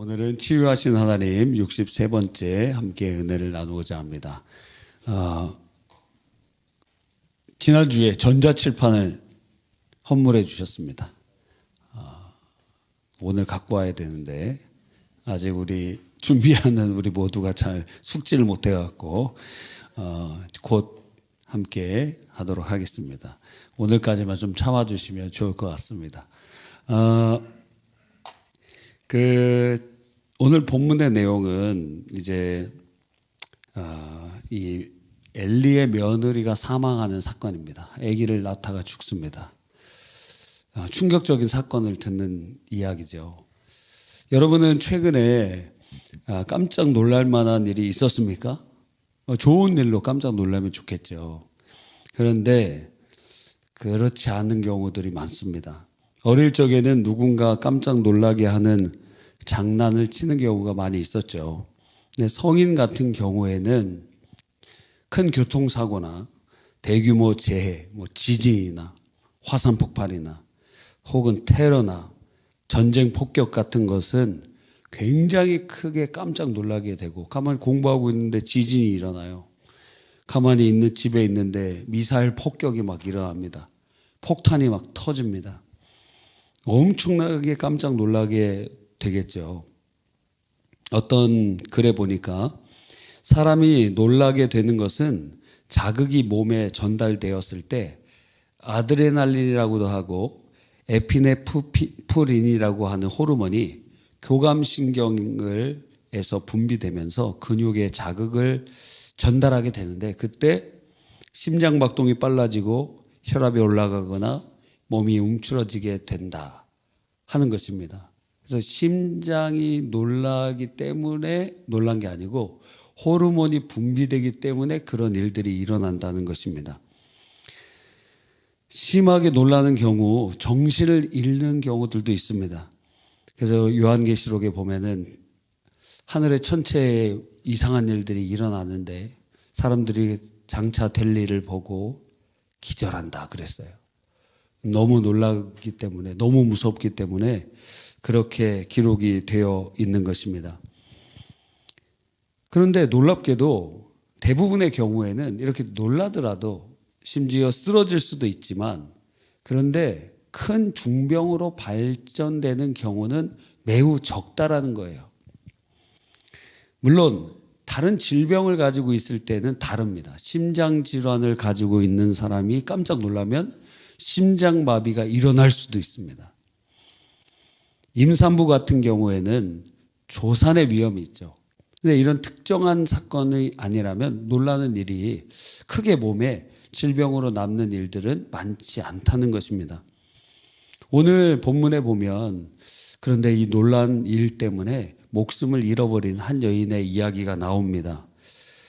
오늘은 치유하신 하나님 63번째 함께 은혜를 나누고자 합니다. 지난주에 전자칠판을 헌물해 주셨습니다. 오늘 갖고 와야 되는데 아직 우리 준비하는 우리 모두가 잘 숙지를 못해갖고 곧 함께 하도록 하겠습니다. 오늘까지만 좀 참아주시면 좋을 것 같습니다. 오늘 본문의 내용은 이제 이 엘리의 며느리가 사망하는 사건입니다. 아기를 낳다가 죽습니다. 충격적인 사건을 듣는 이야기죠. 여러분은 최근에 깜짝 놀랄 만한 일이 있었습니까? 좋은 일로 깜짝 놀라면 좋겠죠. 그런데 그렇지 않은 경우들이 많습니다. 어릴 적에는 누군가 깜짝 놀라게 하는 장난을 치는 경우가 많이 있었죠. 근데 성인 같은 경우에는 큰 교통사고나 대규모 재해, 지진이나 화산 폭발이나 혹은 테러나 전쟁 폭격 같은 것은 굉장히 크게 깜짝 놀라게 되고, 가만히 공부하고 있는데 지진이 일어나요. 가만히 있는 집에 있는데 미사일 폭격이 막 일어납니다. 폭탄이 막 터집니다. 엄청나게 깜짝 놀라게 되겠죠. 어떤 글에 보니까 사람이 놀라게 되는 것은 자극이 몸에 전달되었을 때 아드레날린이라고도 하고 에피네프린이라고 하는 호르몬이 교감신경에서 분비되면서 근육에 자극을 전달하게 되는데, 그때 심장박동이 빨라지고 혈압이 올라가거나 몸이 움츠러지게 된다 하는 것입니다. 그래서 심장이 놀라기 때문에 놀란 게 아니고 호르몬이 분비되기 때문에 그런 일들이 일어난다는 것입니다. 심하게 놀라는 경우 정신을 잃는 경우들도 있습니다. 그래서 요한계시록에 보면은 하늘의 천체에 이상한 일들이 일어나는데 사람들이 장차 될 일을 보고 기절한다 그랬어요. 너무 놀라기 때문에, 너무 무섭기 때문에 그렇게 기록이 되어 있는 것입니다. 그런데 놀랍게도 대부분의 경우에는 이렇게 놀라더라도 심지어 쓰러질 수도 있지만, 그런데 큰 중병으로 발전되는 경우는 매우 적다라는 거예요. 물론 다른 질병을 가지고 있을 때는 다릅니다. 심장질환을 가지고 있는 사람이 깜짝 놀라면 심장마비가 일어날 수도 있습니다. 임산부 같은 경우에는 조산의 위험이 있죠. 근데 이런 특정한 사건이 아니라면 놀라는 일이, 크게 몸에 질병으로 남는 일들은 많지 않다는 것입니다. 오늘 본문에 보면 그런데 이 놀란 일 때문에 목숨을 잃어버린 한 여인의 이야기가 나옵니다.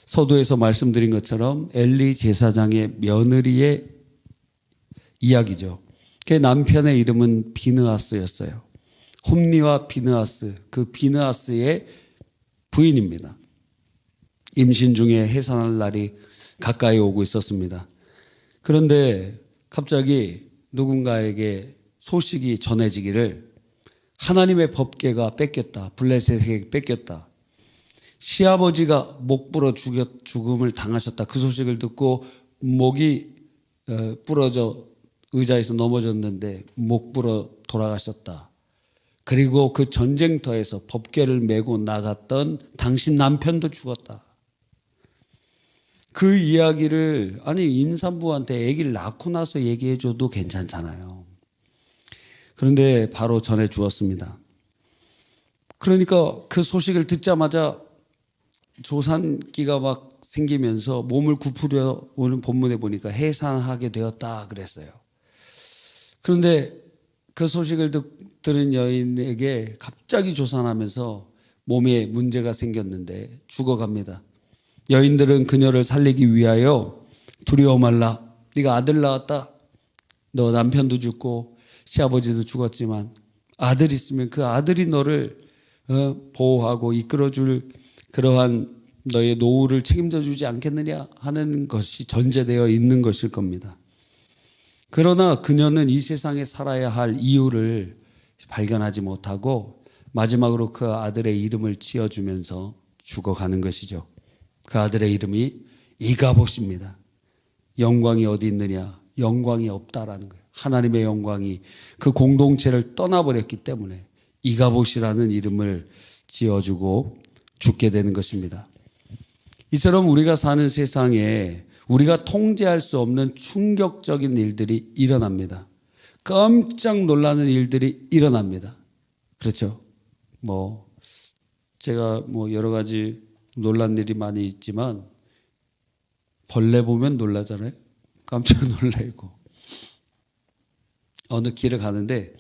서두에서 말씀드린 것처럼 엘리 제사장의 며느리의 이야기죠. 그 남편의 이름은 비느하스였어요. 홈리와 비느하스, 그 비느하스의 부인입니다. 임신 중에 해산할 날이 가까이 오고 있었습니다. 그런데 갑자기 누군가에게 소식이 전해지기를 하나님의 법궤가 뺏겼다. 블레셋에게 뺏겼다. 시아버지가 목 부러 죽음을 당하셨다. 그 소식을 듣고 목이 부러져 의자에서 넘어졌는데 목 부러 돌아가셨다. 그리고 그 전쟁터에서 법궤를 메고 나갔던 당신 남편도 죽었다. 그 이야기를, 아니 임산부한테 아기를 낳고 나서 얘기해줘도 괜찮잖아요. 그런데 바로 전해 주었습니다. 그러니까 그 소식을 듣자마자 조산기가 막 생기면서 몸을 구부려 오는 본문에 보니까 해산하게 되었다 그랬어요. 그런데 그 소식을 들은 여인에게 갑자기 조산하면서 몸에 문제가 생겼는데 죽어갑니다. 여인들은 그녀를 살리기 위하여 두려워 말라. 네가 아들 낳았다. 너 남편도 죽고 시아버지도 죽었지만 아들 있으면 그 아들이 너를 보호하고 이끌어줄 그러한 너의 노후를 책임져 주지 않겠느냐 하는 것이 전제되어 있는 것일 겁니다. 그러나 그녀는 이 세상에 살아야 할 이유를 발견하지 못하고 마지막으로 그 아들의 이름을 지어주면서 죽어가는 것이죠. 그 아들의 이름이 이가봇입니다. 영광이 어디 있느냐? 영광이 없다라는 거예요. 하나님의 영광이 그 공동체를 떠나버렸기 때문에 이가봇이라는 이름을 지어주고 죽게 되는 것입니다. 이처럼 우리가 사는 세상에 우리가 통제할 수 없는 충격적인 일들이 일어납니다. 깜짝 놀라는 일들이 일어납니다. 그렇죠? 제가 여러 가지 놀란 일이 많이 있지만 벌레 보면 놀라잖아요. 깜짝 놀래고. 어느 길을 가는데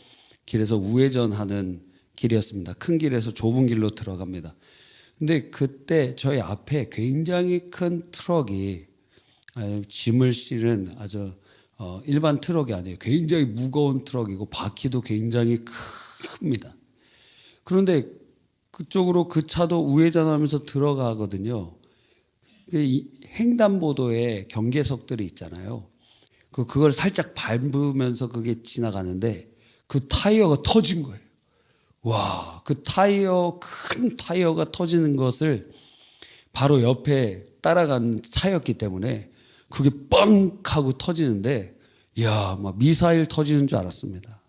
길에서 우회전하는 길이었습니다. 큰 길에서 좁은 길로 들어갑니다. 근데 그때 저희 앞에 굉장히 큰 트럭이 짐을 실은 아주 일반 트럭이 아니에요. 굉장히 무거운 트럭이고 바퀴도 굉장히 큽니다. 그런데 그쪽으로 그 차도 우회전하면서 들어가거든요. 횡단보도에 경계석들이 있잖아요. 그걸 살짝 밟으면서 그게 지나가는데 그 타이어가 터진 거예요. 와, 그 큰 타이어가 터지는 것을 바로 옆에 따라간 차였기 때문에 그게 뻥 하고 터지는데, 막 미사일 터지는 줄 알았습니다.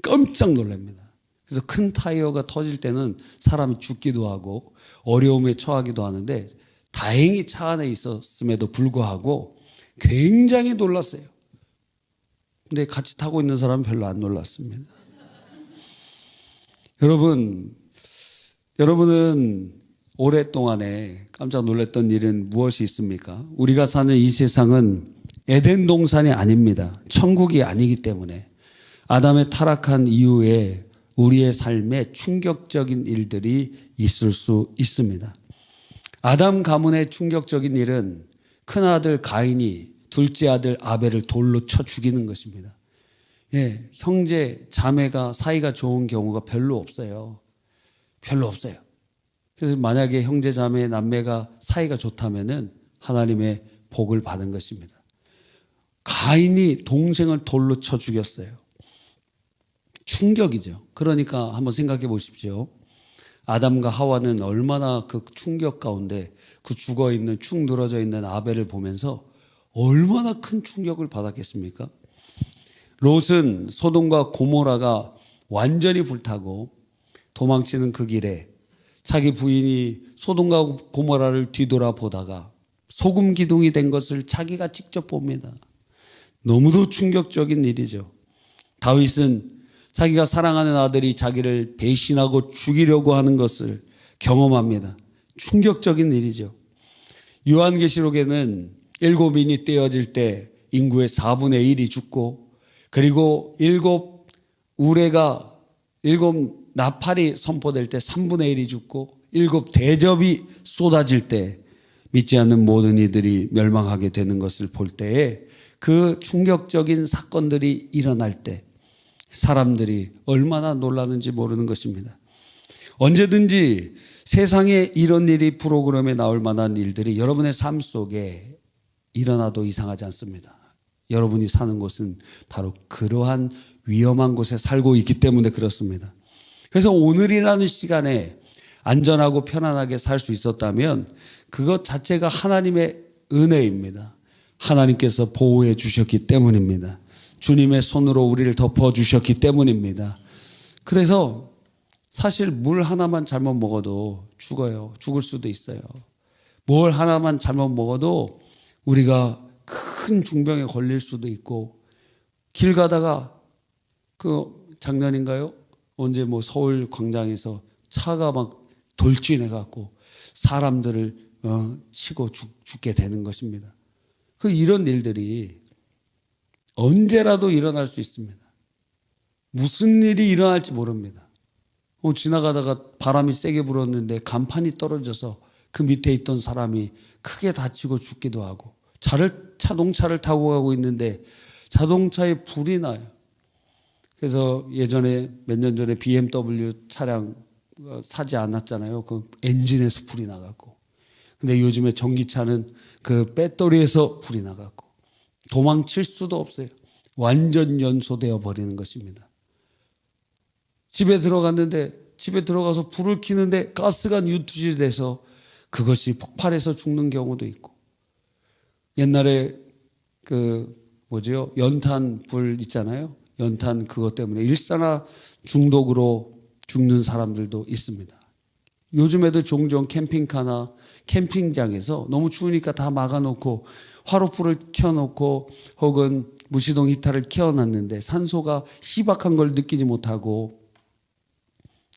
깜짝 놀랍니다. 그래서 큰 타이어가 터질 때는 사람이 죽기도 하고 어려움에 처하기도 하는데 다행히 차 안에 있었음에도 불구하고 굉장히 놀랐어요. 근데 같이 타고 있는 사람은 별로 안 놀랐습니다. 여러분은 오랫동안에 깜짝 놀랐던 일은 무엇이 있습니까? 우리가 사는 이 세상은 에덴 동산이 아닙니다. 천국이 아니기 때문에 아담의 타락한 이후에 우리의 삶에 충격적인 일들이 있을 수 있습니다. 아담 가문의 충격적인 일은 큰아들 가인이 둘째 아들 아벨을 돌로 쳐 죽이는 것입니다. 형제, 자매가 사이가 좋은 경우가 별로 없어요. 별로 없어요. 그래서 만약에 형제, 자매, 남매가 사이가 좋다면은 하나님의 복을 받은 것입니다. 가인이 동생을 돌로 쳐 죽였어요. 충격이죠. 그러니까 한번 생각해 보십시오. 아담과 하와는 얼마나 그 충격 가운데 그 죽어있는 축 늘어져 있는 아벨을 보면서 얼마나 큰 충격을 받았겠습니까? 롯은 소돔과 고모라가 완전히 불타고 도망치는 그 길에 자기 부인이 소돔과 고모라를 뒤돌아보다가 소금 기둥이 된 것을 자기가 직접 봅니다. 너무도 충격적인 일이죠. 다윗은 자기가 사랑하는 아들이 자기를 배신하고 죽이려고 하는 것을 경험합니다. 충격적인 일이죠. 요한계시록에는 7인이 떼어질 때 인구의 4분의 1이 죽고, 그리고 7 나팔이 선포될 때 3분의 1이 죽고, 7 대접이 쏟아질 때 믿지 않는 모든 이들이 멸망하게 되는 것을 볼 때에 그 충격적인 사건들이 일어날 때 사람들이 얼마나 놀라는지 모르는 것입니다. 언제든지 세상에 이런 일이 프로그램에 나올 만한 일들이 여러분의 삶 속에 일어나도 이상하지 않습니다. 여러분이 사는 곳은 바로 그러한 위험한 곳에 살고 있기 때문에 그렇습니다. 그래서 오늘이라는 시간에 안전하고 편안하게 살 수 있었다면 그것 자체가 하나님의 은혜입니다. 하나님께서 보호해 주셨기 때문입니다. 주님의 손으로 우리를 덮어주셨기 때문입니다. 그래서 사실 물 하나만 잘못 먹어도 죽어요. 죽을 수도 있어요. 뭘 하나만 잘못 먹어도 우리가 큰 중병에 걸릴 수도 있고, 길 가다가 작년인가요? 언제 서울 광장에서 차가 막 돌진해갖고 사람들을 치고 죽게 되는 것입니다. 이런 일들이 언제라도 일어날 수 있습니다. 무슨 일이 일어날지 모릅니다. 지나가다가 바람이 세게 불었는데 간판이 떨어져서 그 밑에 있던 사람이 크게 다치고 죽기도 하고, 자동차를 타고 가고 있는데 자동차에 불이 나요. 그래서 예전에 몇 년 전에 BMW 차량 사지 않았잖아요. 그 엔진에서 불이 나갔고, 근데 요즘에 전기차는 그 배터리에서 불이 나갔고, 도망칠 수도 없어요. 완전 연소되어 버리는 것입니다. 집에 들어갔는데 집에 들어가서 불을 켜는데 가스가 유출이 돼서 그것이 폭발해서 죽는 경우도 있고, 옛날에 연탄 불 있잖아요. 연탄 그것 때문에 일산화 중독으로 죽는 사람들도 있습니다. 요즘에도 종종 캠핑카나 캠핑장에서 너무 추우니까 다 막아놓고 화로불을 켜놓고 혹은 무시동 히터를 켜놨는데 산소가 희박한 걸 느끼지 못하고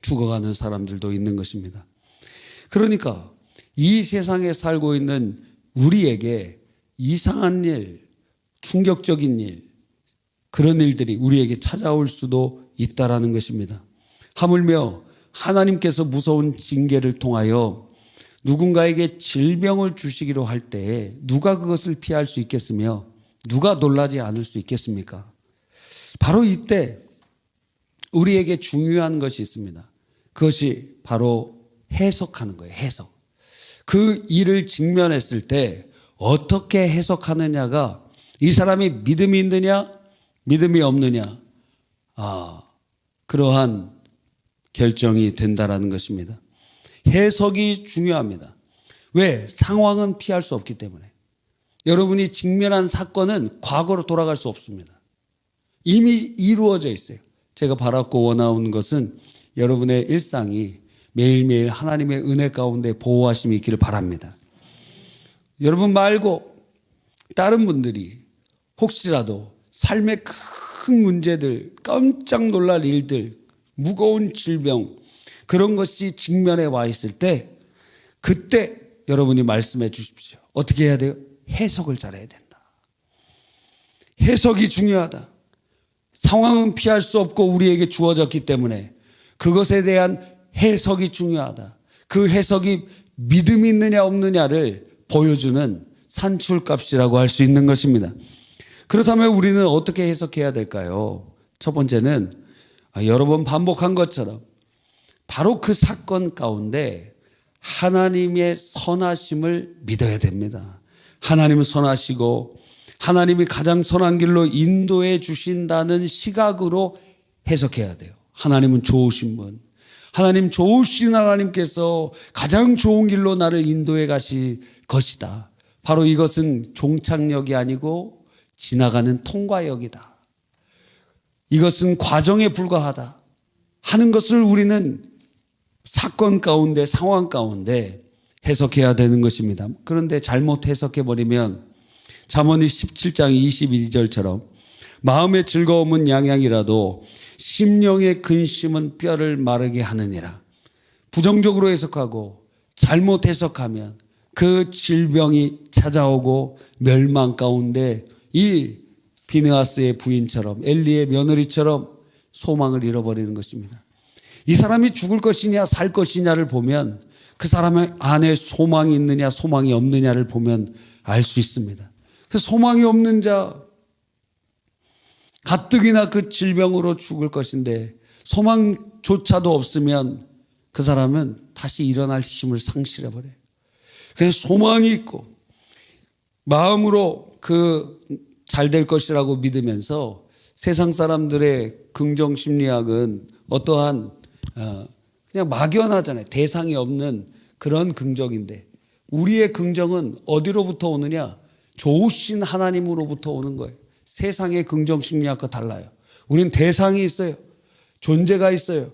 죽어가는 사람들도 있는 것입니다. 그러니까 이 세상에 살고 있는 우리에게 이상한 일, 충격적인 일, 그런 일들이 우리에게 찾아올 수도 있다라는 것입니다. 하물며 하나님께서 무서운 징계를 통하여 누군가에게 질병을 주시기로 할 때 누가 그것을 피할 수 있겠으며 누가 놀라지 않을 수 있겠습니까? 바로 이때 우리에게 중요한 것이 있습니다. 그것이 바로 해석하는 거예요. 해석. 그 일을 직면했을 때 어떻게 해석하느냐가 이 사람이 믿음이 있느냐 믿음이 없느냐 그러한 결정이 된다라는 것입니다. 해석이 중요합니다. 왜? 상황은 피할 수 없기 때문에. 여러분이 직면한 사건은 과거로 돌아갈 수 없습니다. 이미 이루어져 있어요. 제가 바랐고 원하는 것은 여러분의 일상이 매일매일 하나님의 은혜 가운데 보호하심이 있기를 바랍니다. 여러분 말고 다른 분들이 혹시라도 삶의 큰 문제들, 깜짝 놀랄 일들, 무거운 질병, 그런 것이 직면에 와 있을 때 그때 여러분이 말씀해 주십시오. 어떻게 해야 돼요? 해석을 잘해야 된다. 해석이 중요하다. 상황은 피할 수 없고 우리에게 주어졌기 때문에 그것에 대한 해석이 중요하다. 그 해석이 믿음이 있느냐 없느냐를 보여주는 산출값이라고 할 수 있는 것입니다. 그렇다면 우리는 어떻게 해석해야 될까요? 첫 번째는 여러 번 반복한 것처럼 바로 그 사건 가운데 하나님의 선하심을 믿어야 됩니다. 하나님은 선하시고 하나님이 가장 선한 길로 인도해 주신다는 시각으로 해석해야 돼요. 하나님은 좋으신 분, 하나님 좋으신 하나님께서 가장 좋은 길로 나를 인도해 가실 것이다. 바로 이것은 종착역이 아니고 지나가는 통과역이다. 이것은 과정에 불과하다 하는 것을 우리는 사건 가운데, 상황 가운데 해석해야 되는 것입니다. 그런데 잘못 해석해버리면 잠언이 17장 22절처럼 마음의 즐거움은 양양이라도 심령의 근심은 뼈를 마르게 하느니라. 부정적으로 해석하고 잘못 해석하면 그 질병이 찾아오고 멸망 가운데 이 비느하스의 부인처럼 엘리의 며느리처럼 소망을 잃어버리는 것입니다. 이 사람이 죽을 것이냐 살 것이냐를 보면 그 사람의 안에 소망이 있느냐 소망이 없느냐를 보면 알 수 있습니다. 그래서 소망이 없는 자 가뜩이나 그 질병으로 죽을 것인데 소망조차도 없으면 그 사람은 다시 일어날 힘을 상실해버려요. 그래서 소망이 있고 마음으로 잘 될 것이라고 믿으면서 세상 사람들의 긍정 심리학은 어떠한 그냥 막연하잖아요. 대상이 없는 그런 긍정인데 우리의 긍정은 어디로부터 오느냐? 좋으신 하나님으로부터 오는 거예요. 세상의 긍정 심리학과 달라요. 우리는 대상이 있어요. 존재가 있어요.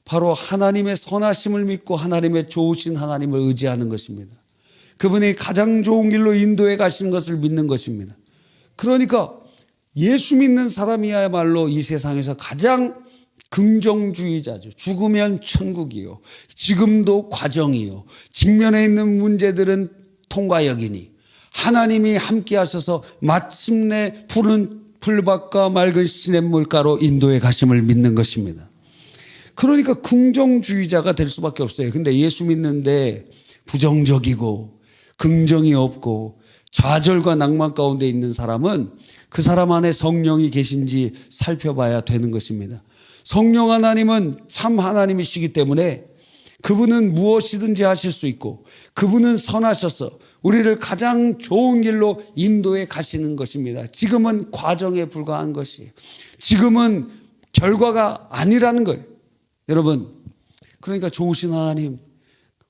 바로 하나님의 선하심을 믿고 하나님의 좋으신 하나님을 의지하는 것입니다. 그분이 가장 좋은 길로 인도해 가시는 것을 믿는 것입니다. 그러니까 예수 믿는 사람이야말로 이 세상에서 가장 긍정주의자죠. 죽으면 천국이요. 지금도 과정이요. 직면에 있는 문제들은 통과역이니 하나님이 함께 하셔서 마침내 푸른 풀밭과 맑은 시냇물가로 인도해 가심을 믿는 것입니다. 그러니까 긍정주의자가 될 수밖에 없어요. 근데 예수 믿는데 부정적이고 긍정이 없고 좌절과 낭만 가운데 있는 사람은 그 사람 안에 성령이 계신지 살펴봐야 되는 것입니다. 성령 하나님은 참 하나님이시기 때문에 그분은 무엇이든지 하실 수 있고 그분은 선하셔서 우리를 가장 좋은 길로 인도해 가시는 것입니다. 지금은 과정에 불과한 것이 지금은 결과가 아니라는 거예요. 여러분 그러니까 좋으신 하나님,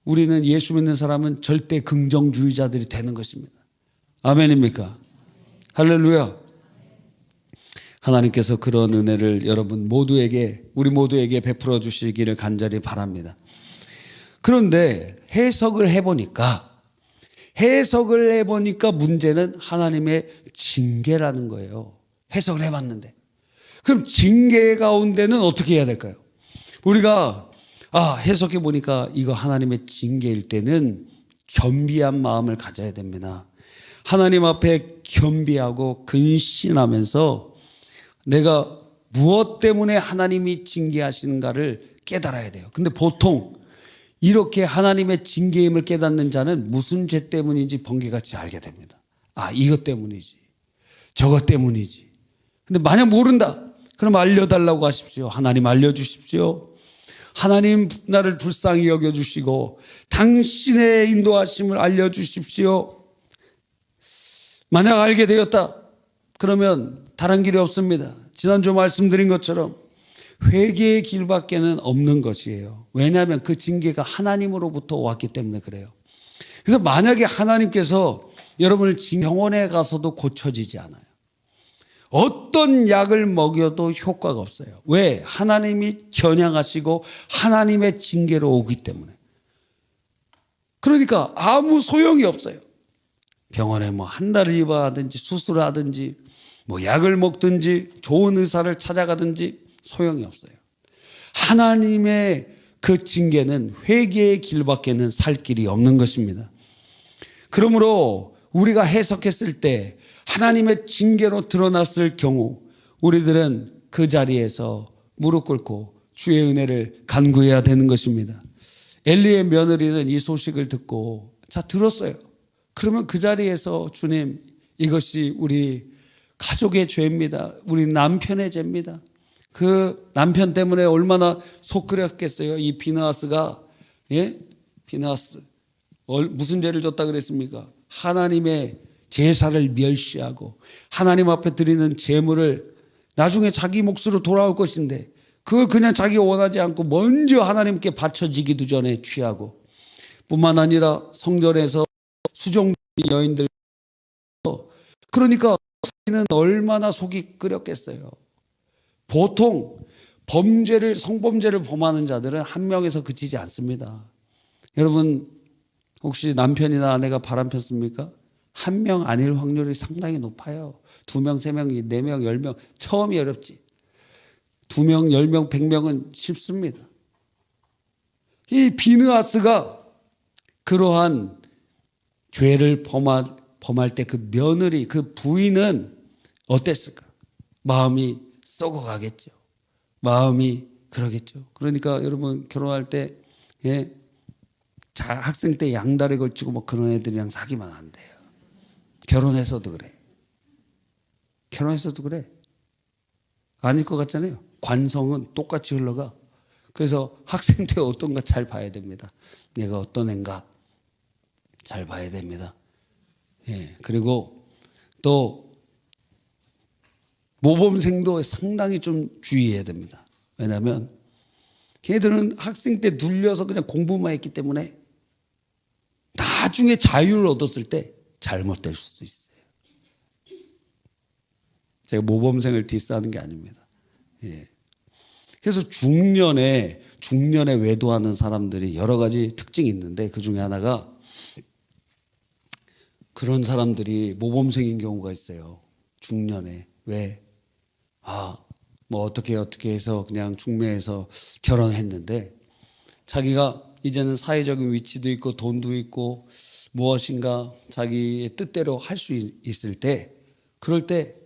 우리는 예수 믿는 사람은 절대 긍정주의자들이 되는 것입니다. 아멘입니까? 할렐루야. 하나님께서 그런 은혜를 여러분 모두에게, 우리 모두에게 베풀어 주시기를 간절히 바랍니다. 그런데 해석을 해보니까 문제는 하나님의 징계라는 거예요. 해석을 해봤는데. 그럼 징계 가운데는 어떻게 해야 될까요? 우리가 해석해 보니까 이거 하나님의 징계일 때는 겸비한 마음을 가져야 됩니다. 하나님 앞에 겸비하고 근신하면서 내가 무엇 때문에 하나님이 징계하시는가를 깨달아야 돼요. 근데 보통 이렇게 하나님의 징계임을 깨닫는 자는 무슨 죄 때문인지 번개같이 알게 됩니다. 이것 때문이지, 저것 때문이지. 근데 만약 모른다, 그럼 알려달라고 하십시오. 하나님 알려주십시오. 하나님 나를 불쌍히 여겨주시고 당신의 인도하심을 알려주십시오. 만약 알게 되었다, 그러면 다른 길이 없습니다. 지난주 말씀드린 것처럼 회개의 길밖에는 없는 것이에요. 왜냐하면 그 징계가 하나님으로부터 왔기 때문에 그래요. 그래서 만약에 하나님께서 여러분을 병원에 가서도 고쳐지지 않아요. 어떤 약을 먹여도 효과가 없어요. 왜? 하나님이 겨냥하시고 하나님의 징계로 오기 때문에. 그러니까 아무 소용이 없어요. 병원에 한 달을 입원하든지 수술을 하든지 약을 먹든지 좋은 의사를 찾아가든지 소용이 없어요. 하나님의 그 징계는 회개의 길밖에는 살 길이 없는 것입니다. 그러므로 우리가 해석했을 때 하나님의 징계로 드러났을 경우 우리들은 그 자리에서 무릎 꿇고 주의 은혜를 간구해야 되는 것입니다. 엘리의 며느리는 이 소식을 듣고 들었어요. 그러면 그 자리에서 주님, 이것이 우리 가족의 죄입니다. 우리 남편의 죄입니다. 그 남편 때문에 얼마나 속 끓였겠어요. 이 비느하스가, 비느하스 무슨 죄를 졌다 그랬습니까? 하나님의 제사를 멸시하고 하나님 앞에 드리는 제물을 나중에 자기 몫으로 돌아올 것인데 그걸 그냥 자기가 원하지 않고 먼저 하나님께 바쳐지기도 전에 취하고, 뿐만 아니라 성전에서 수종 여인들, 그러니까 는 얼마나 속이 끓였겠어요. 보통 성범죄를 범하는 자들은 한 명에서 그치지 않습니다. 여러분 혹시 남편이나 아내가 바람 폈습니까? 한 명 아닐 확률이 상당히 높아요. 2명, 3명, 4명, 10명 처음이 어렵지. 2명, 10명, 100명은 쉽습니다. 이 비느하스가 그러한 죄를 범할 때 그 며느리, 그 부인은 어땠을까? 마음이 썩어가겠죠. 마음이 그러겠죠. 그러니까 여러분 결혼할 때 학생 때 양다리 걸치고 그런 애들이랑 사귀면 안 돼요. 결혼해서도 그래. 결혼해서도 그래. 아닐 것 같잖아요. 관성은 똑같이 흘러가. 그래서 학생 때 어떤가 잘 봐야 됩니다. 내가 어떤 애인가 잘 봐야 됩니다. 그리고 또 모범생도 상당히 좀 주의해야 됩니다. 왜냐하면 걔들은 학생 때 눌려서 그냥 공부만 했기 때문에 나중에 자유를 얻었을 때 잘못될 수도 있어요. 제가 모범생을 디스하는 게 아닙니다. 그래서 중년에 외도하는 사람들이 여러 가지 특징이 있는데 그 중에 하나가 그런 사람들이 모범생인 경우가 있어요. 중년에. 왜? 어떻게 해서 그냥 중매해서 결혼했는데 자기가 이제는 사회적인 위치도 있고 돈도 있고 무엇인가 자기의 뜻대로 할 수 있을 때, 그럴 때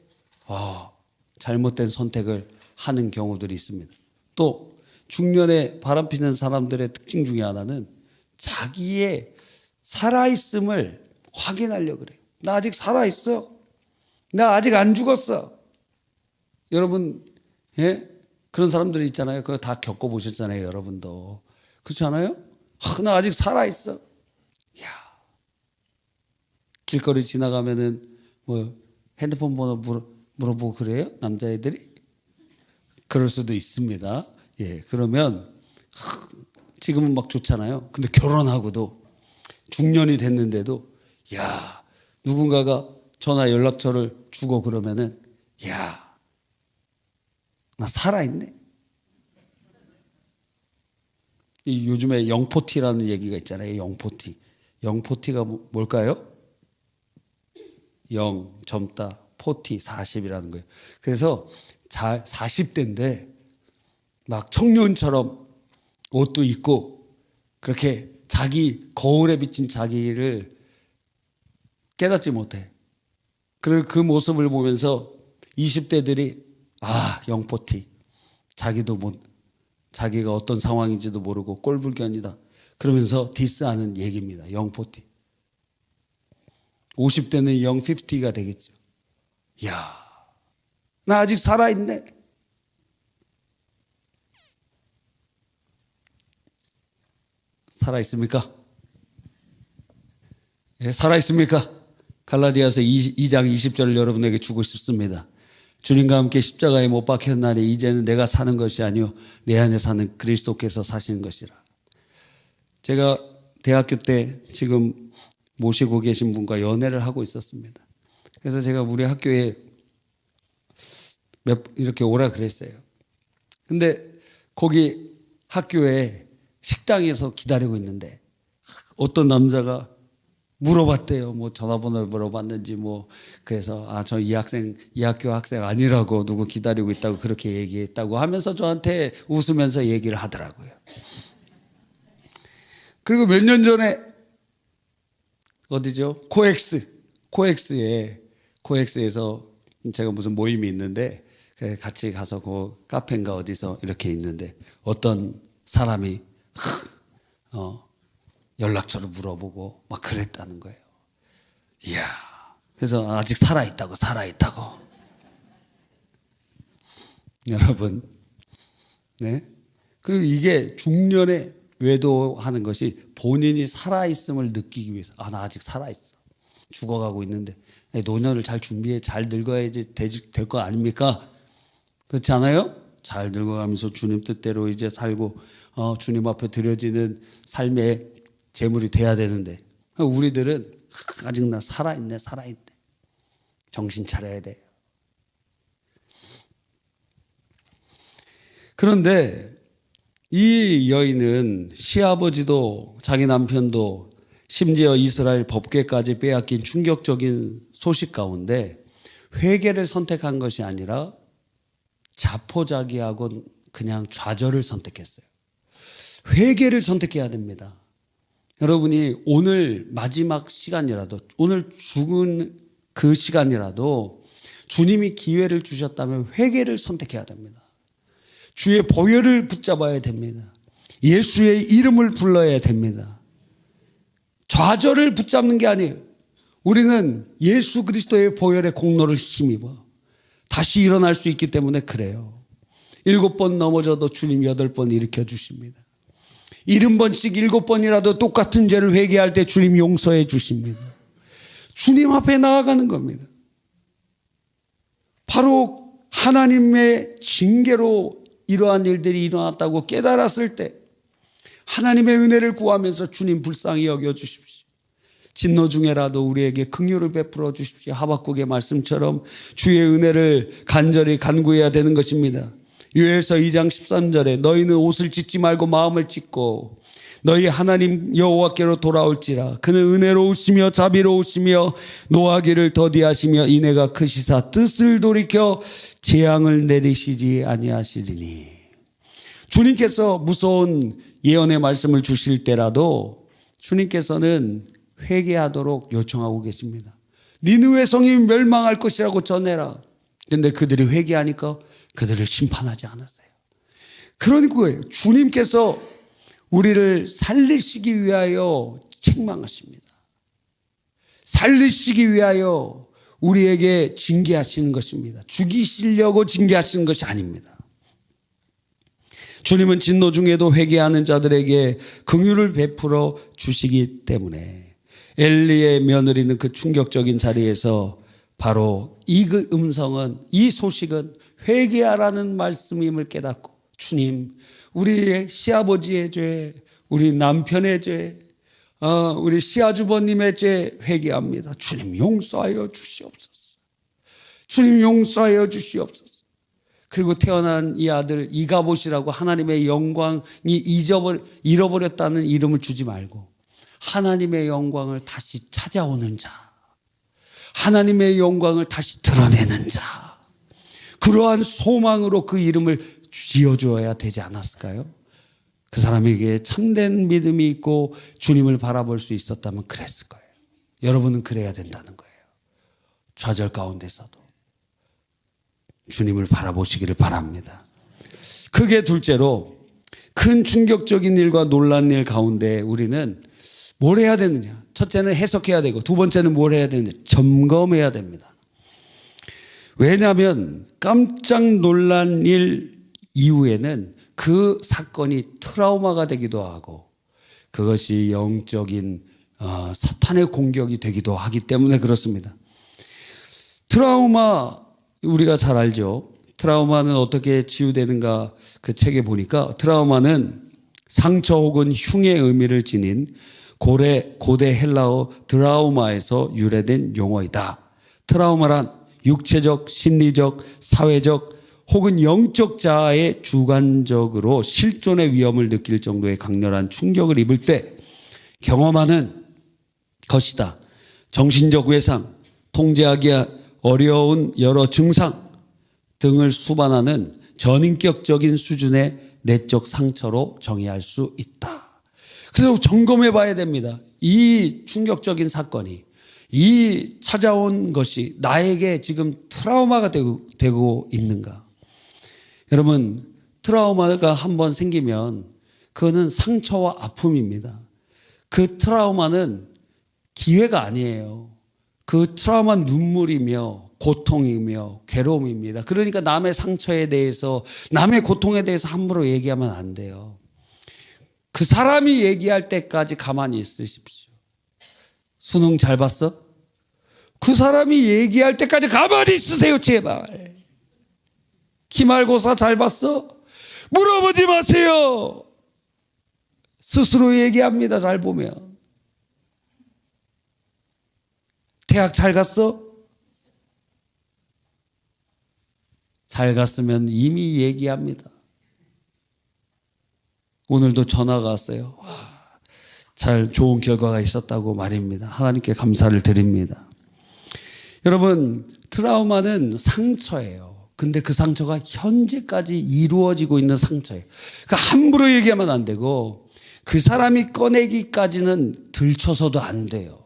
잘못된 선택을 하는 경우들이 있습니다. 또 중년에 바람피는 사람들의 특징 중에 하나는 자기의 살아있음을 확인하려고 그래요. 나 아직 살아있어. 나 아직 안 죽었어. 여러분 그런 사람들이 있잖아요. 그거 다 겪어보셨잖아요. 여러분도. 그렇지 않아요? 나 아직 살아있어. 길거리 지나가면은 핸드폰 번호 물어보고 그래요? 남자애들이? 그럴 수도 있습니다. 그러면 지금은 막 좋잖아요. 근데 결혼하고도 중년이 됐는데도 야, 누군가가 전화 연락처를 주고 그러면은 야, 나 살아있네. 이 요즘에 영포티라는 얘기가 있잖아요. 영포티. 영포티가 뭘까요? 영, 젊다, 포티, 40이라는 거예요. 그래서 40대인데 막 청년처럼 옷도 입고 그렇게 자기 거울에 비친 자기를 깨닫지 못해. 그리고 그 모습을 보면서 20대들이 영포티. 자기가 어떤 상황인지도 모르고 꼴불견이다. 그러면서 디스하는 얘기입니다. 영포티. 50대는 영피프티가 되겠죠. 이야, 나 아직 살아있네. 살아있습니까? 예, 살아있습니까? 갈라디아서 2장 20절을 여러분에게 주고 싶습니다. 주님과 함께 십자가에 못 박힌 날에 이제는 내가 사는 것이 아니요 내 안에 사는 그리스도께서 사시는 것이라. 제가 대학교 때 지금 모시고 계신 분과 연애를 하고 있었습니다. 그래서 제가 우리 학교에 이렇게 오라 그랬어요. 근데 거기 학교에 식당에서 기다리고 있는데 어떤 남자가 물어봤대요. 뭐 전화번호를 물어봤는지 그래서 저 이 학교 학생 아니라고 누구 기다리고 있다고 그렇게 얘기했다고 하면서 저한테 웃으면서 얘기를 하더라고요. 그리고 몇 년 전에 어디죠? 코엑스에서 제가 무슨 모임이 있는데 같이 가서 그 카페인가 어디서 이렇게 있는데 어떤 사람이 연락처를 물어보고 막 그랬다는 거예요. 이야. 그래서 아직 살아있다고. 여러분, 네. 그리고 이게 중년에 외도하는 것이 본인이 살아있음을 느끼기 위해서. 나 아직 살아있어. 죽어가고 있는데 노년을 잘 준비해. 잘 늙어야지 될 거 아닙니까? 그렇지 않아요? 잘 늙어가면서 주님 뜻대로 이제 살고 주님 앞에 드려지는 삶의 재물이 돼야 되는데 우리들은 아직 나 살아있네. 정신 차려야 돼. 그런데 이 여인은 시아버지도 자기 남편도 심지어 이스라엘 법궤까지 빼앗긴 충격적인 소식 가운데 회개를 선택한 것이 아니라 자포자기하고 그냥 좌절을 선택했어요. 회개를 선택해야 됩니다. 여러분이 오늘 마지막 시간이라도, 오늘 죽은 그 시간이라도 주님이 기회를 주셨다면 회개를 선택해야 됩니다. 주의 보혈을 붙잡아야 됩니다. 예수의 이름을 불러야 됩니다. 좌절을 붙잡는 게 아니에요. 우리는 예수 그리스도의 보혈의 공로를 힘입어 다시 일어날 수 있기 때문에 그래요. 7번 넘어져도 주님 8번 일으켜 주십니다. 70번씩 7번이라도 똑같은 죄를 회개할 때 주님 용서해 주십니다. 주님 앞에 나아가는 겁니다. 바로 하나님의 징계로 이러한 일들이 일어났다고 깨달았을 때 하나님의 은혜를 구하면서 주님 불쌍히 여겨주십시오. 진노 중에라도 우리에게 긍휼을 베풀어 주십시오. 하박국의 말씀처럼 주의 은혜를 간절히 간구해야 되는 것입니다. 요엘서 2장 13절에 너희는 옷을 찢지 말고 마음을 찢고 너희 하나님 여호와께로 돌아올지라. 그는 은혜로우시며 자비로우시며 노하기를 더디하시며 인애가 크시사 뜻을 돌이켜 재앙을 내리시지 아니하시리니. 주님께서 무서운 예언의 말씀을 주실 때라도 주님께서는 회개하도록 요청하고 계십니다. 니느웨 성이 멸망할 것이라고 전해라. 그런데 그들이 회개하니까 그들을 심판하지 않았어요. 그런 거예요. 주님께서 우리를 살리시기 위하여 책망하십니다. 살리시기 위하여 우리에게 징계하시는 것입니다. 죽이시려고 징계하시는 것이 아닙니다. 주님은 진노 중에도 회개하는 자들에게 긍휼을 베풀어 주시기 때문에 엘리의 며느리는 그 충격적인 자리에서 바로 이 음성은, 이 소식은 회개하라는 말씀임을 깨닫고 주님, 우리의 시아버지의 죄, 우리 남편의 죄, 우리 시아주버님의 죄 회개합니다. 주님 용서하여 주시옵소서. 주님 용서하여 주시옵소서. 그리고 태어난 이 아들 이가봇이라고 하나님의 영광이 잃어버렸다는 이름을 주지 말고 하나님의 영광을 다시 찾아오는 자, 하나님의 영광을 다시 드러내는 자, 그러한 소망으로 그 이름을 지어주어야 되지 않았을까요? 그 사람에게 참된 믿음이 있고 주님을 바라볼 수 있었다면 그랬을 거예요. 여러분은 그래야 된다는 거예요. 좌절 가운데서도 주님을 바라보시기를 바랍니다. 크게 둘째로 큰 충격적인 일과 놀란 일 가운데 우리는 뭘 해야 되느냐? 첫째는 해석해야 되고 두 번째는 뭘 해야 되느냐? 점검해야 됩니다. 왜냐하면 깜짝 놀란 일 이후에는 그 사건이 트라우마가 되기도 하고 그것이 영적인 사탄의 공격이 되기도 하기 때문에 그렇습니다. 트라우마 우리가 잘 알죠. 트라우마는 어떻게 치유되는가 그 책에 보니까 트라우마는 상처 혹은 흉의 의미를 지닌 고대 헬라어 드라우마에서 유래된 용어이다. 트라우마란 육체적, 심리적, 사회적 혹은 영적 자아의 주관적으로 실존의 위험을 느낄 정도의 강렬한 충격을 입을 때 경험하는 것이다. 정신적 외상, 통제하기 어려운 여러 증상 등을 수반하는 전인격적인 수준의 내적 상처로 정의할 수 있다. 그래서 점검해 봐야 됩니다. 이 충격적인 사건이, 이 찾아온 것이 나에게 지금 트라우마가 되고 있는가. 여러분, 트라우마가 한번 생기면 그거는 상처와 아픔입니다. 그 트라우마는 기회가 아니에요. 그 트라우마는 눈물이며 고통이며 괴로움입니다. 그러니까 남의 상처에 대해서, 남의 고통에 대해서 함부로 얘기하면 안 돼요. 그 사람이 얘기할 때까지 가만히 있으십시오. 수능 잘 봤어? 그 사람이 얘기할 때까지 가만히 있으세요, 제발. 기말고사 잘 봤어? 물어보지 마세요. 스스로 얘기합니다, 잘 보면. 대학 잘 갔어? 잘 갔으면 이미 얘기합니다. 오늘도 전화가 왔어요. 잘 좋은 결과가 있었다고 말입니다. 하나님께 감사를 드립니다. 여러분, 트라우마는 상처예요. 근데 그 상처가 현재까지 이루어지고 있는 상처예요. 그러니까 함부로 얘기하면 안 되고 그 사람이 꺼내기까지는 들춰서도 안 돼요.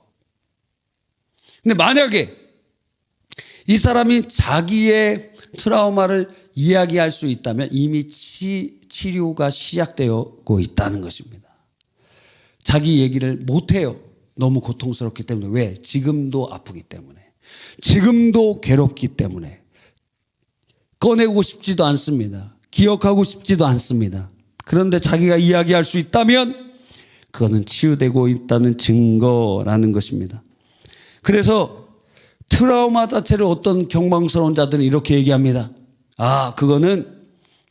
근데 만약에 이 사람이 자기의 트라우마를 이야기할 수 있다면 이미 치료가 시작되고 있다는 것입니다. 자기 얘기를 못해요. 너무 고통스럽기 때문에. 왜? 지금도 아프기 때문에. 지금도 괴롭기 때문에. 꺼내고 싶지도 않습니다. 기억하고 싶지도 않습니다. 그런데 자기가 이야기할 수 있다면 그거는 치유되고 있다는 증거라는 것입니다. 그래서 트라우마 자체를 어떤 경망스러운 자들은 이렇게 얘기합니다. 그거는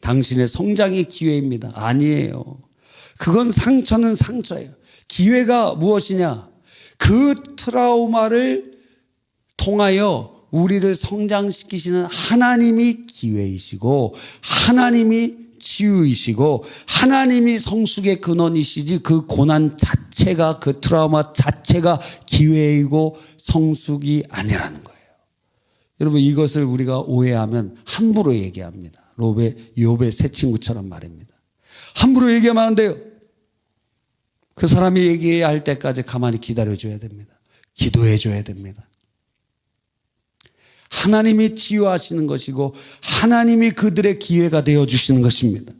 당신의 성장의 기회입니다. 아니에요. 그건 상처는 상처예요. 기회가 무엇이냐? 그 트라우마를 통하여 우리를 성장시키시는 하나님이 기회이시고 하나님이 치유이시고 하나님이 성숙의 근원이시지 그 고난 자체가 그 트라우마 자체가 기회이고 성숙이 아니라는 거예요. 여러분 이것을 우리가 오해하면 함부로 얘기합니다. 욥의 새 친구처럼 말입니다. 함부로 얘기하면 안 돼요. 그 사람이 얘기해야 할 때까지 가만히 기다려줘야 됩니다. 기도해줘야 됩니다. 하나님이 치유하시는 것이고 하나님이 그들의 기회가 되어주시는 것입니다.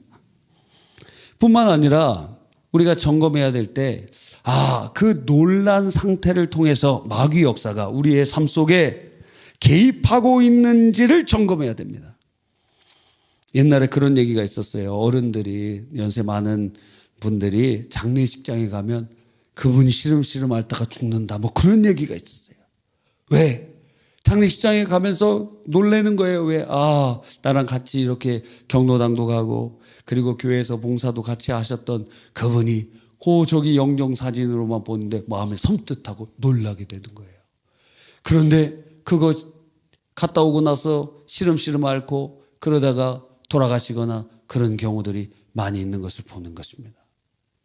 뿐만 아니라 우리가 점검해야 될 때 그 놀란 상태를 통해서 마귀 역사가 우리의 삶 속에 개입하고 있는지를 점검해야 됩니다. 옛날에 그런 얘기가 있었어요. 어른들이 연세 많은 분들이 장례식장에 가면 그분이 시름시름 앓다가 죽는다 뭐 그런 얘기가 있었어요. 왜? 장례식장에 가면서 놀라는 거예요. 왜? 나랑 같이 이렇게 경로당도 가고 그리고 교회에서 봉사도 같이 하셨던 그분이 저기 영정사진으로만 보는데 마음이 섬뜩하고 놀라게 되는 거예요. 그런데 그거 갔다 오고 나서 시름시름 앓고 그러다가 돌아가시거나 그런 경우들이 많이 있는 것을 보는 것입니다.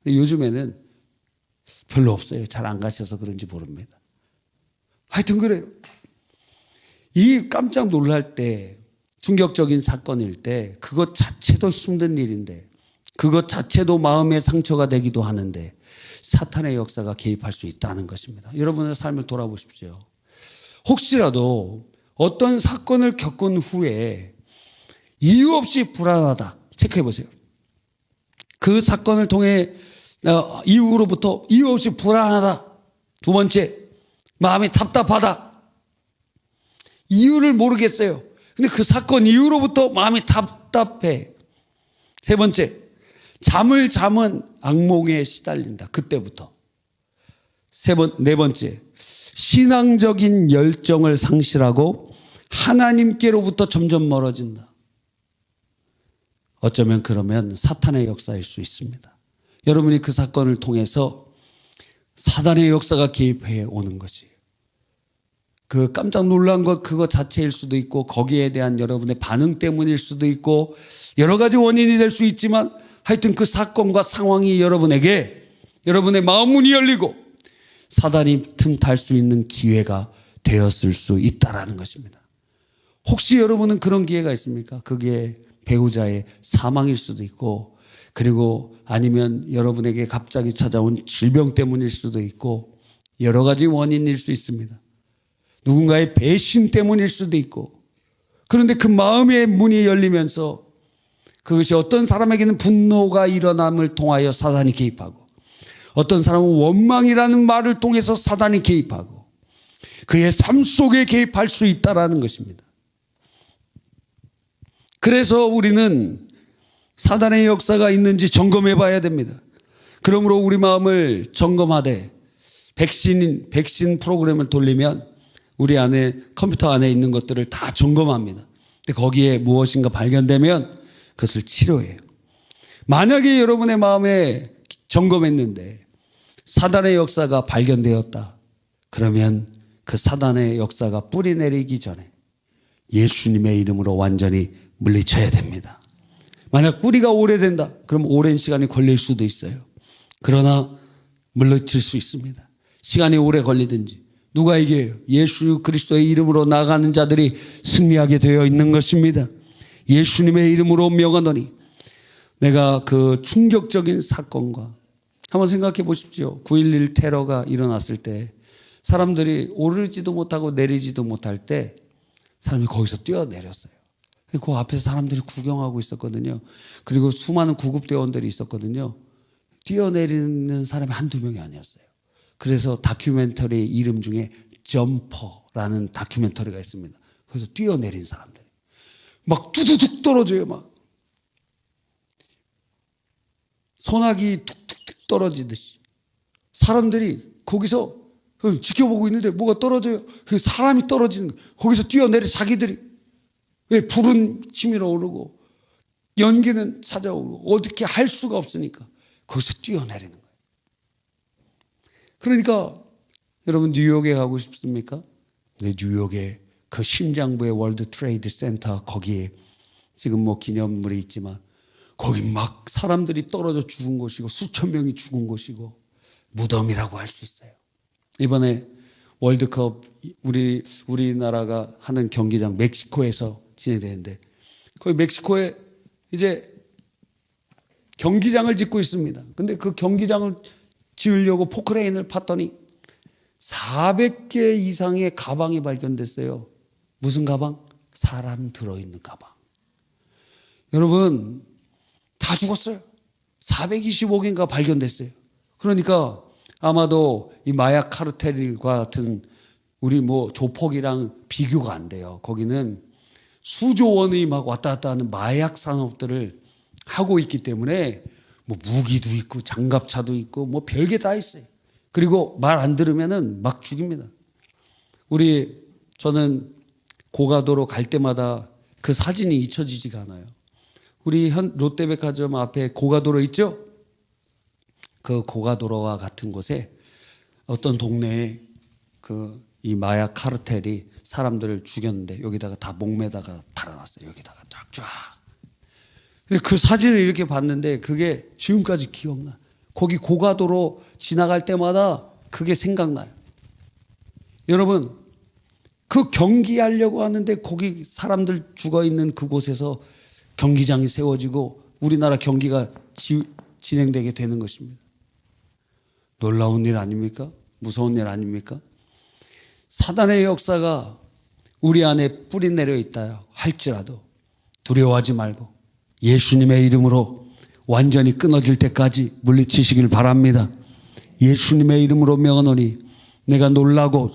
요즘에는 별로 없어요. 잘 안 가셔서 그런지 모릅니다. 하여튼 그래요. 이 깜짝 놀랄 때, 충격적인 사건일 때 그것 자체도 힘든 일인데, 그것 자체도 마음의 상처가 되기도 하는데 사탄의 역사가 개입할 수 있다는 것입니다. 여러분의 삶을 돌아보십시오. 혹시라도 어떤 사건을 겪은 후에 이유 없이 불안하다, 체크해 보세요. 그 사건을 통해 이후로부터 이유 없이 불안하다. 두 번째, 마음이 답답하다. 이유를 모르겠어요. 근데 그 사건 이후로부터 마음이 답답해. 세 번째, 잠을 잠은 악몽에 시달린다. 그때부터. 네 번째, 신앙적인 열정을 상실하고 하나님께로부터 점점 멀어진다. 어쩌면 그러면 사탄의 역사일 수 있습니다. 여러분이 그 사건을 통해서 사단의 역사가 개입해 오는 것이에요. 그 깜짝 놀란 것 그거 자체일 수도 있고 거기에 대한 여러분의 반응 때문일 수도 있고 여러 가지 원인이 될 수 있지만 하여튼 그 사건과 상황이 여러분에게 여러분의 마음 문이 열리고 사단이 틈탈 수 있는 기회가 되었을 수 있다라는 것입니다. 혹시 여러분은 그런 기회가 있습니까? 그게 배우자의 사망일 수도 있고 그리고 아니면 여러분에게 갑자기 찾아온 질병 때문일 수도 있고 여러 가지 원인일 수 있습니다. 누군가의 배신 때문일 수도 있고 그런데 그 마음의 문이 열리면서 그것이 어떤 사람에게는 분노가 일어남을 통하여 사단이 개입하고 어떤 사람은 원망이라는 말을 통해서 사단이 개입하고 그의 삶 속에 개입할 수 있다는 것입니다. 그래서 우리는 사단의 역사가 있는지 점검해 봐야 됩니다. 그러므로 우리 마음을 점검하되 백신 프로그램을 돌리면 우리 안에 컴퓨터 안에 있는 것들을 다 점검합니다. 근데 거기에 무엇인가 발견되면 그것을 치료해요. 만약에 여러분의 마음에 점검했는데 사단의 역사가 발견되었다. 그러면 그 사단의 역사가 뿌리 내리기 전에 예수님의 이름으로 완전히 물리쳐야 됩니다. 만약 뿌리가 오래된다. 그럼 오랜 시간이 걸릴 수도 있어요. 그러나 물리칠 수 있습니다. 시간이 오래 걸리든지 누가 이겨요? 예수 그리스도의 이름으로 나가는 자들이 승리하게 되어 있는 것입니다. 예수님의 이름으로 명하노니 내가 그 충격적인 사건과 한번 생각해 보십시오. 9.11 테러가 일어났을 때 사람들이 오르지도 못하고 내리지도 못할 때 사람이 거기서 뛰어내렸어요. 그 앞에서 사람들이 구경하고 있었거든요. 그리고 수많은 구급대원들이 있었거든요. 뛰어내리는 사람이 한두 명이 아니었어요. 그래서 다큐멘터리 이름 중에 점퍼라는 다큐멘터리가 있습니다. 그래서 뛰어내린 사람들. 막 뚜두둑 떨어져요. 막 소나기 툭툭툭 떨어지듯이. 사람들이 거기서 지켜보고 있는데 뭐가 떨어져요. 그 사람이 떨어지는 거예요. 거기서 뛰어내려 자기들이. 왜? 불은 치밀어 오르고 연기는 찾아오고 어떻게 할 수가 없으니까 거기서 뛰어내리는 거예요. 그러니까 여러분 뉴욕에 가고 싶습니까? 근데 뉴욕에 그 심장부의 월드 트레이드 센터 거기에 지금 뭐 기념물이 있지만 거기 막 사람들이 떨어져 죽은 곳이고 수천 명이 죽은 곳이고 무덤이라고 할 수 있어요. 이번에 월드컵 우리나라가 하는 경기장 멕시코에서 진행되는데 거기 멕시코에 이제 경기장을 짓고 있습니다. 근데 그 경기장을 지으려고 포크레인을 팠더니 400개 이상의 가방이 발견됐어요. 무슨 가방? 사람 들어있는 가방. 여러분 다 죽었어요. 425개인가 발견됐어요. 그러니까 아마도 이 마약 카르텔과 같은 우리 뭐 조폭이랑 비교가 안 돼요. 거기는 수조 원이 막 왔다 갔다 하는 마약 산업들을 하고 있기 때문에 뭐 무기도 있고 장갑차도 있고 뭐 별게 다 있어요. 그리고 말 안 들으면은 막 죽입니다. 저는 고가도로 갈 때마다 그 사진이 잊혀지지가 않아요. 우리 롯데백화점 앞에 고가도로 있죠? 그 고가도로와 같은 곳에 어떤 동네에 이 마약 카르텔이 사람들을 죽였는데 여기다가 다 목매다가 달아놨어요. 여기다가 쫙쫙. 그 사진을 이렇게 봤는데 그게 지금까지 기억나. 거기 고가도로 지나갈 때마다 그게 생각나요. 여러분, 그 경기하려고 하는데 거기 사람들 죽어 있는 그곳에서 경기장이 세워지고 우리나라 경기가 진행되게 되는 것입니다. 놀라운 일 아닙니까? 무서운 일 아닙니까? 사단의 역사가 우리 안에 뿌리 내려 있다 할지라도 두려워하지 말고 예수님의 이름으로 완전히 끊어질 때까지 물리치시길 바랍니다. 예수님의 이름으로 명하노니 내가 놀라고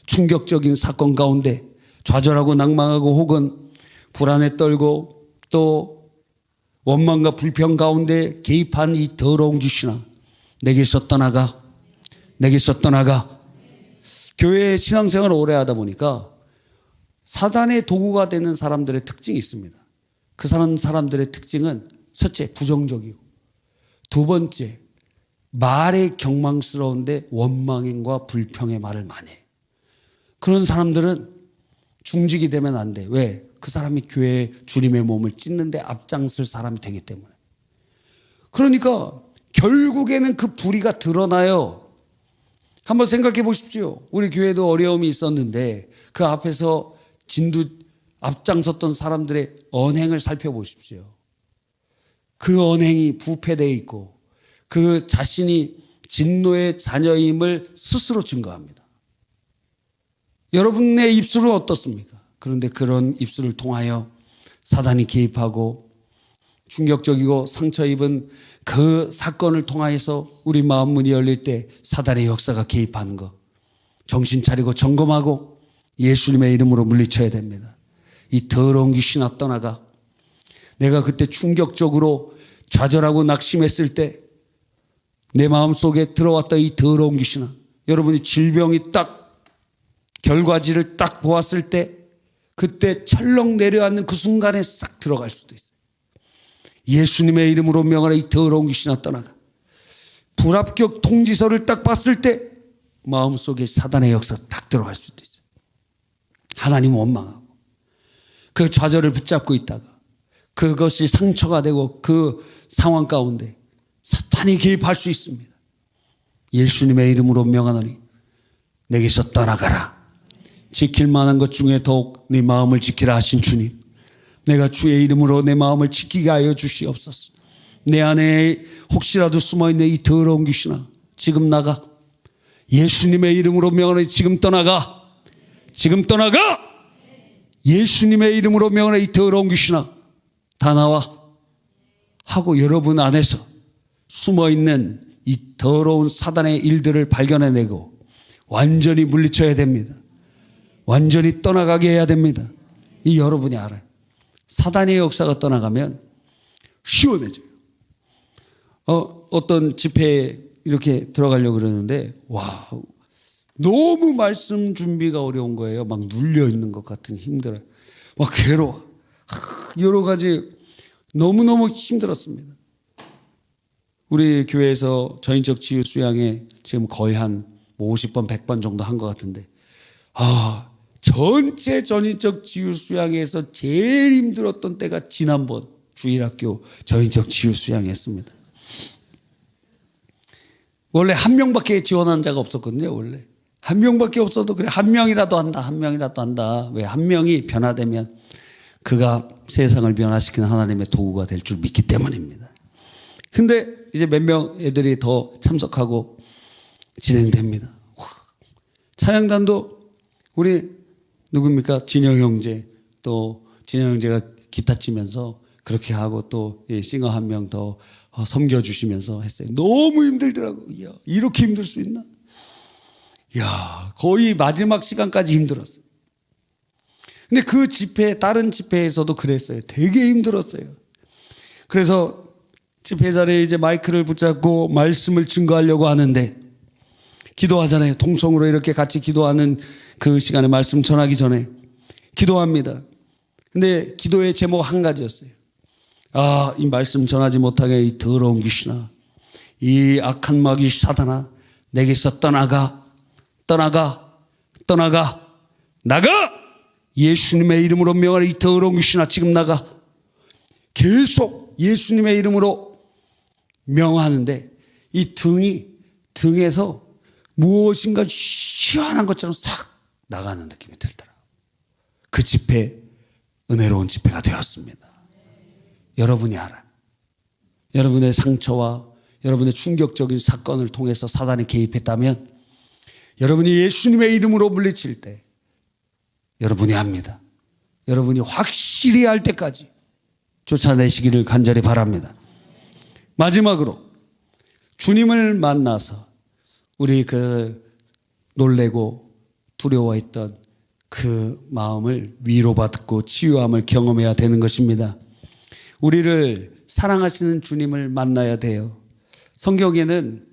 충격적인 사건 가운데 좌절하고 낭망하고 혹은 불안에 떨고 또 원망과 불평 가운데 개입한 이 더러운 귀신아, 내게서 떠나가. 교회 신앙생활을 오래 하다 보니까 사단의 도구가 되는 사람들의 특징이 있습니다. 그 사람들의 특징은 첫째, 부정적이고, 두 번째, 말에 경망스러운데 원망과 불평의 말을 많이 해요. 그런 사람들은 중직이 되면 안 돼. 왜? 그 사람이 교회에 주님의 몸을 찢는데 앞장설 사람이 되기 때문에. 그러니까 결국에는 그 불의가 드러나요. 한번 생각해 보십시오. 우리 교회도 어려움이 있었는데 그 앞에서 앞장섰던 사람들의 언행을 살펴보십시오. 그 언행이 부패되어 있고 그 자신이 진노의 자녀임을 스스로 증거합니다. 여러분의 입술은 어떻습니까? 그런데 그런 입술을 통하여 사단이 개입하고 충격적이고 상처 입은 그 사건을 통하여서 우리 마음 문이 열릴 때 사단의 역사가 개입하는 것, 정신 차리고 점검하고 예수님의 이름으로 물리쳐야 됩니다. 이 더러운 귀신아 떠나가. 내가 그때 충격적으로 좌절하고 낙심했을 때 내 마음속에 들어왔던 이 더러운 귀신아, 여러분이 질병이 딱 결과지를 딱 보았을 때 그때 철렁 내려앉는 그 순간에 싹 들어갈 수도 있어요. 예수님의 이름으로 명하라. 이 더러운 귀신아 떠나가. 불합격 통지서를 딱 봤을 때 마음속에 사단의 역사가 딱 들어갈 수도 있어요. 하나님 원망하고 그 좌절을 붙잡고 있다가 그것이 상처가 되고 그 상황 가운데 사탄이 개입할 수 있습니다. 예수님의 이름으로 명하노니 내게서 떠나가라. 지킬 만한 것 중에 더욱 네 마음을 지키라 하신 주님, 내가 주의 이름으로 내 마음을 지키게 하여 주시옵소서. 내 안에 혹시라도 숨어있는 이 더러운 귀신아 지금 나가. 예수님의 이름으로 명하노니 지금 떠나가. 예수님의 이름으로 명하노니 이 더러운 귀신아 다 나와 하고 여러분 안에서 숨어있는 이 더러운 사단의 일들을 발견해내고 완전히 물리쳐야 됩니다. 완전히 떠나가게 해야 됩니다. 이 여러분이 알아요. 사단의 역사가 떠나가면 시원해져요. 어떤 집회에 이렇게 들어가려고 그러는데 와, 너무 말씀 준비가 어려운 거예요. 막 눌려 있는 것 같은 힘들어요. 막 괴로워. 여러 가지 너무너무 힘들었습니다. 우리 교회에서 전인적 치유 수양에 지금 거의 한 50번, 100번 정도 한 것 같은데 전체 전인적 치유 수양에서 제일 힘들었던 때가 지난번 주일학교 전인적 치유 수양이었습니다. 원래 한 명밖에 지원한 자가 없었거든요. 원래 한 명밖에 없어도 그래 한 명이라도 한다. 왜? 한 명이 변화되면 그가 세상을 변화시키는 하나님의 도구가 될 줄 믿기 때문입니다. 근데 이제 몇 명 애들이 더 참석하고 진행됩니다. 찬양단도 우리 누굽니까? 진영 형제, 또 진영 형제가 기타 치면서 그렇게 하고 또 싱어 한 명 더 섬겨주시면서 했어요. 너무 힘들더라고요. 이야, 이렇게 힘들 수 있나? 이야, 거의 마지막 시간까지 힘들었어요. 근데 그 집회, 다른 집회에서도 그랬어요. 되게 힘들었어요. 그래서 집회 자리에 이제 마이크를 붙잡고 말씀을 증거하려고 하는데 기도하잖아요. 통성으로 이렇게 같이 기도하는 그 시간에 말씀 전하기 전에 기도합니다. 근데 기도의 제목 한 가지였어요. 이 말씀 전하지 못하게 이 더러운 귀신아, 이 악한 마귀 사단아, 내게서 떠나가, 떠나가, 떠나가, 나가! 예수님의 이름으로 명하는 이 더러운 귀신아, 지금 나가. 계속 예수님의 이름으로 명하는데 이 등에서 무엇인가 시원한 것처럼 싹 나가는 느낌이 들더라고요. 그 집회, 은혜로운 집회가 되었습니다. 여러분이 알아요. 여러분의 상처와 여러분의 충격적인 사건을 통해서 사단이 개입했다면 여러분이 예수님의 이름으로 물리칠 때 여러분이 합니다. 여러분이 확실히 알 때까지 쫓아내시기를 간절히 바랍니다. 마지막으로 주님을 만나서 우리 놀래고 두려워했던 그 마음을 위로받고 치유함을 경험해야 되는 것입니다. 우리를 사랑하시는 주님을 만나야 돼요. 성경에는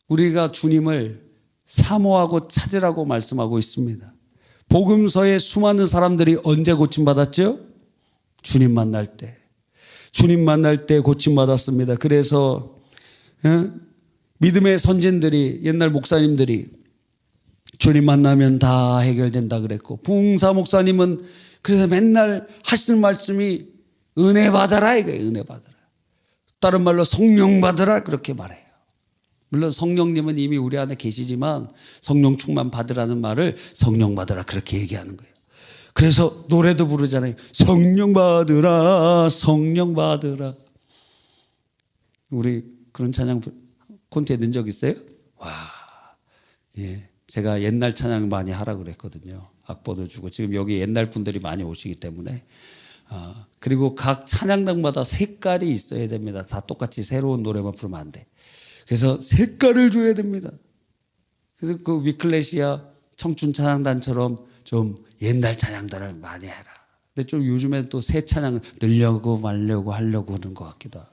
우리가 주님을 사모하고 찾으라고 말씀하고 있습니다. 복음서에 수많은 사람들이 언제 고침받았죠? 주님 만날 때. 주님 만날 때 고침받았습니다. 그래서 믿음의 선진들이, 옛날 목사님들이 주님 만나면 다 해결된다 그랬고, 부흥사 목사님은 그래서 맨날 하시는 말씀이 은혜 받아라 이거예요. 은혜 받아라. 다른 말로 성령 받으라 그렇게 말해요. 물론 성령님은 이미 우리 안에 계시지만 성령 충만 받으라는 말을 성령 받으라 그렇게 얘기하는 거예요. 그래서 노래도 부르잖아요. 성령 받으라, 성령 받으라. 우리 그런 찬양 콘티에 넣은 적 있어요? 와, 예, 제가 옛날 찬양 많이 하라고 그랬거든요. 악보도 주고 지금 여기 옛날 분들이 많이 오시기 때문에. 그리고 각 찬양당마다 색깔이 있어야 됩니다. 다 똑같이 새로운 노래만 부르면 안 돼. 그래서 색깔을 줘야 됩니다. 그래서 그 위클레시아 청춘 찬양단처럼 좀 옛날 찬양단을 많이 해라. 근데 좀 요즘엔 또 새 찬양 늘려고 말려고 하려고 하는 것 같기도 하고.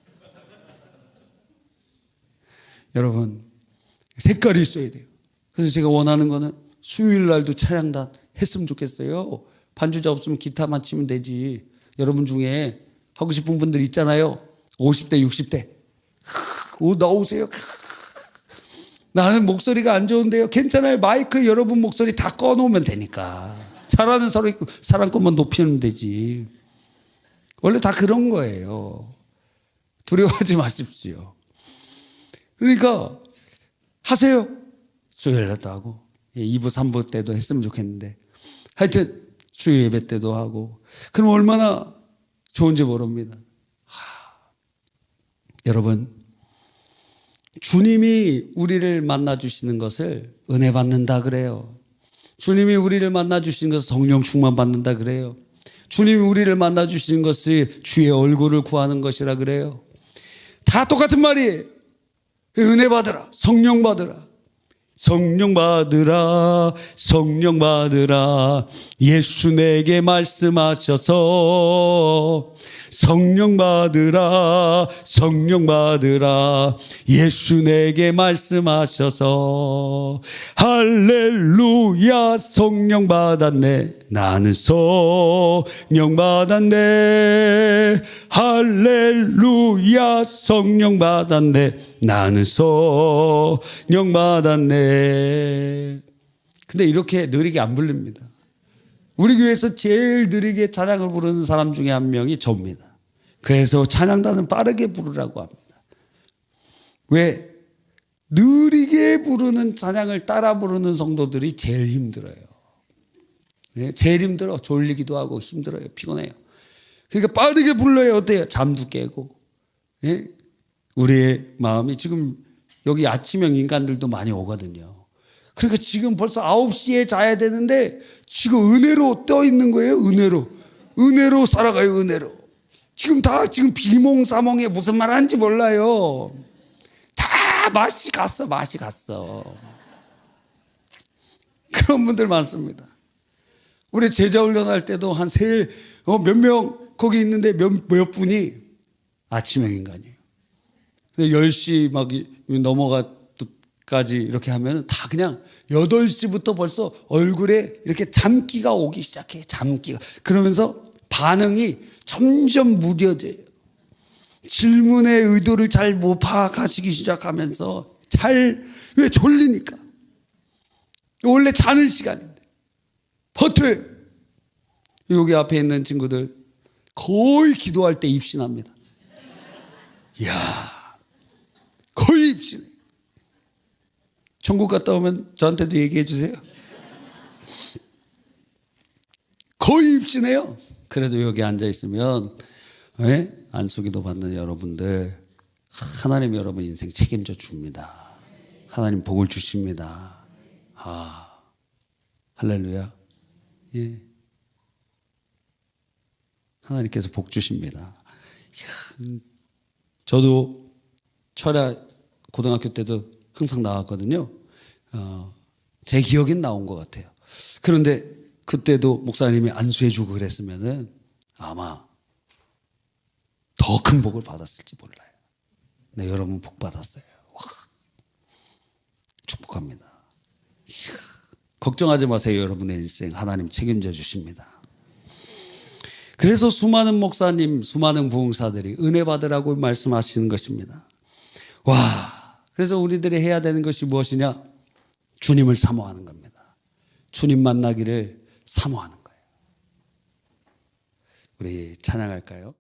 여러분, 색깔이 있어야 돼요. 그래서 제가 원하는 거는 수요일 날도 찬양단 했으면 좋겠어요. 반주자 없으면 기타만 치면 되지. 여러분 중에 하고 싶은 분들 있잖아요. 50대, 60대. 나오세요. 나는 목소리가 안 좋은데요. 괜찮아요. 마이크 여러분 목소리 다 꺼놓으면 되니까. 잘하는 사람 것만 높이면 되지. 원래 다 그런 거예요. 두려워하지 마십시오. 그러니까 하세요. 수요일 날도 하고 2부 3부 때도 했으면 좋겠는데 하여튼 수요 예배 때도 하고 그럼 얼마나 좋은지 모릅니다. 여러분, 주님이 우리를 만나주시는 것을 은혜 받는다 그래요. 주님이 우리를 만나주시는 것을 성령 충만 받는다 그래요. 주님이 우리를 만나주시는 것이 주의 얼굴을 구하는 것이라 그래요. 다 똑같은 말이에요. 은혜 받으라, 성령 받으라. 성령 받으라, 성령 받으라. 예수 내게 말씀하셔서 성령 받으라, 성령 받으라. 예수 내게 말씀하셔서 할렐루야 성령 받았네. 나는 성령 받았네. 할렐루야 성령 받았네. 나는 성령 받았네. 근데 이렇게 느리게 안 부릅니다. 우리 교회에서 제일 느리게 찬양을 부르는 사람 중에 한 명이 저입니다. 그래서 찬양단은 빠르게 부르라고 합니다. 왜? 느리게 부르는 찬양을 따라 부르는 성도들이 제일 힘들어요. 제일 힘들어. 졸리기도 하고 힘들어요. 피곤해요. 그러니까 빠르게 불러야 어때요? 잠도 깨고. 우리의 마음이 지금 여기 아침형 인간들도 많이 오거든요. 그러니까 지금 벌써 9시에 자야 되는데 지금 은혜로 떠 있는 거예요. 은혜로 살아가요. 은혜로. 지금 비몽사몽에 무슨 말 하는지 몰라요. 다 맛이 갔어. 그런 분들 많습니다. 우리 제자 훈련할 때도 한 몇 명 거기 있는데 몇 분이 아침형 인간이에요. 10시 막 넘어가까지 이렇게 하면 다 그냥 8시부터 벌써 얼굴에 이렇게 잠기가 오기 시작해. 잠기가. 그러면서 반응이 점점 무뎌져요. 질문의 의도를 잘 못 파악하시기 시작하면서 왜 졸리니까. 원래 자는 시간인데 버텨요. 여기 앞에 있는 친구들 거의 기도할 때 입신합니다. 이야, 거의 입신해. 천국 갔다 오면 저한테도 얘기해 주세요. 거의 입신해요. 그래도 여기 앉아 있으면 안수기도 받는 여러분들, 하나님 여러분 인생 책임져 줍니다. 하나님 복을 주십니다. 할렐루야. 예. 하나님께서 복 주십니다. 저도 철야 고등학교 때도 항상 나왔거든요. 제 기억엔 나온 것 같아요. 그런데 그때도 목사님이 안수해 주고 그랬으면은 아마 더 큰 복을 받았을지 몰라요. 네, 여러분 복 받았어요. 와, 축복합니다. 걱정하지 마세요. 여러분의 일생 하나님 책임져 주십니다. 그래서 수많은 목사님, 수많은 부흥사들이 은혜 받으라고 말씀하시는 것입니다. 와, 그래서 우리들이 해야 되는 것이 무엇이냐? 주님을 사모하는 겁니다. 주님 만나기를 사모하는 거예요. 우리 찬양할까요?